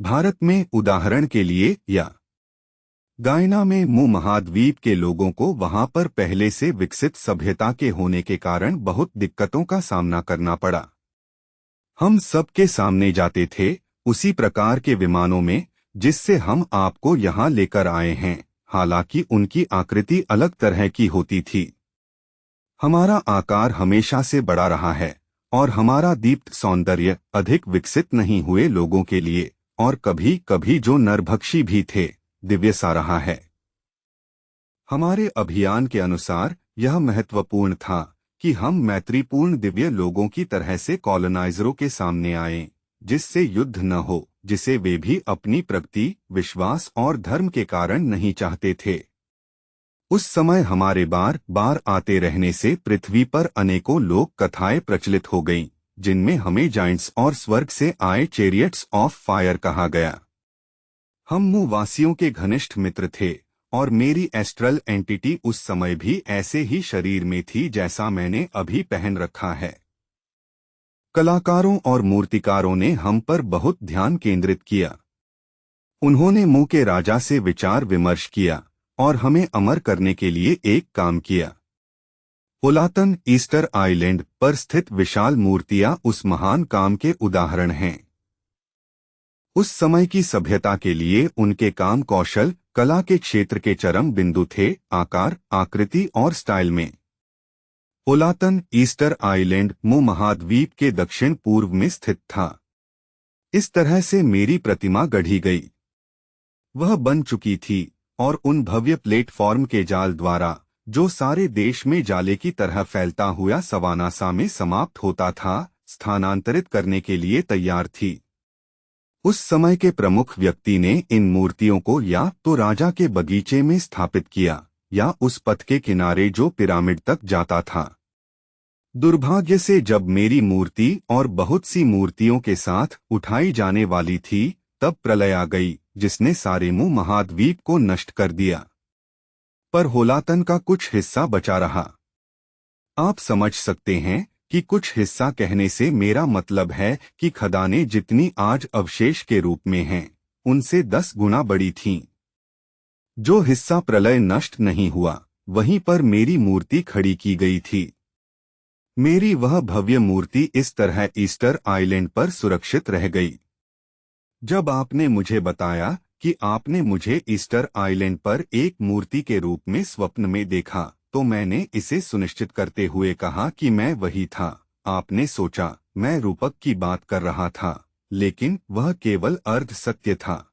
भारत में उदाहरण के लिए या गायना में महाद्वीप के लोगों को वहां पर पहले से विकसित सभ्यता के होने के कारण बहुत दिक्कतों का सामना करना पड़ा। हम सबके सामने जाते थे उसी प्रकार के विमानों में जिससे हम आपको यहाँ लेकर आए हैं, हालांकि उनकी आकृति अलग तरह की होती थी। हमारा आकार हमेशा से बड़ा रहा है और हमारा दीप्त सौंदर्य अधिक विकसित नहीं हुए लोगों के लिए, और कभी कभी जो नरभक्षी भी थे, दिव्य सा रहा है। हमारे अभियान के अनुसार यह महत्वपूर्ण था कि हम मैत्रीपूर्ण दिव्य लोगों की तरह से कॉलोनाइजरों के सामने आएं, जिससे युद्ध न हो, जिसे वे भी अपनी प्रगति, विश्वास और धर्म के कारण नहीं चाहते थे। उस समय हमारे बार बार आते रहने से पृथ्वी पर अनेकों लोक कथाएं प्रचलित हो गईं, जिनमें हमें जाइंट्स और स्वर्ग से आए चैरियट्स ऑफ फायर कहा गया। हम वासियों के घनिष्ठ मित्र थे और मेरी एस्ट्रल एंटिटी उस समय भी ऐसे ही शरीर में थी जैसा मैंने अभी पहन रखा है। कलाकारों और मूर्तिकारों ने हम पर बहुत ध्यान केंद्रित किया। उन्होंने मुंह के राजा से विचार विमर्श किया और हमें अमर करने के लिए एक काम किया। पुलातन ईस्टर आइलैंड पर स्थित विशाल मूर्तियां उस महान काम के उदाहरण हैं। उस समय की सभ्यता के लिए उनके काम कौशल कला के क्षेत्र के चरम बिंदु थे, आकार, आकृति और स्टाइल में। पुलातन ईस्टर आइलैंड महाद्वीप के दक्षिण पूर्व में स्थित था। इस तरह से मेरी प्रतिमा गढ़ी गई। वह बन चुकी थी और उन भव्य प्लेटफॉर्म के जाल द्वारा, जो सारे देश में जाले की तरह फैलता हुआ सवाना सा में समाप्त होता था, स्थानांतरित करने के लिए तैयार थी। उस समय के प्रमुख व्यक्ति ने इन मूर्तियों को या तो राजा के बगीचे में स्थापित किया या उस पथ के किनारे जो पिरामिड तक जाता था। दुर्भाग्य से जब मेरी मूर्ति और बहुत सी मूर्तियों के साथ उठाई जाने वाली थी, तब प्रलय आ गई, जिसने सारे महाद्वीप को नष्ट कर दिया। पर होलातन का कुछ हिस्सा बचा रहा। आप समझ सकते हैं कि कुछ हिस्सा कहने से मेरा मतलब है कि खदानें जितनी आज अवशेष के रूप में हैं, उनसे 10 गुना बड़ी थीं। जो हिस्सा प्रलय नष्ट नहीं हुआ, वहीं पर मेरी मूर्ति खड़ी की गई थी। मेरी वह भव्य मूर्ति इस तरह ईस्टर आइलैंड पर सुरक्षित रह गई। जब आपने मुझे बताया कि आपने मुझे ईस्टर आइलैंड पर एक मूर्ति के रूप में स्वप्न में देखा, तो मैंने इसे सुनिश्चित करते हुए कहा कि मैं वही था। आपने सोचा मैं रूपक की बात कर रहा था, लेकिन वह केवल अर्ध सत्य था।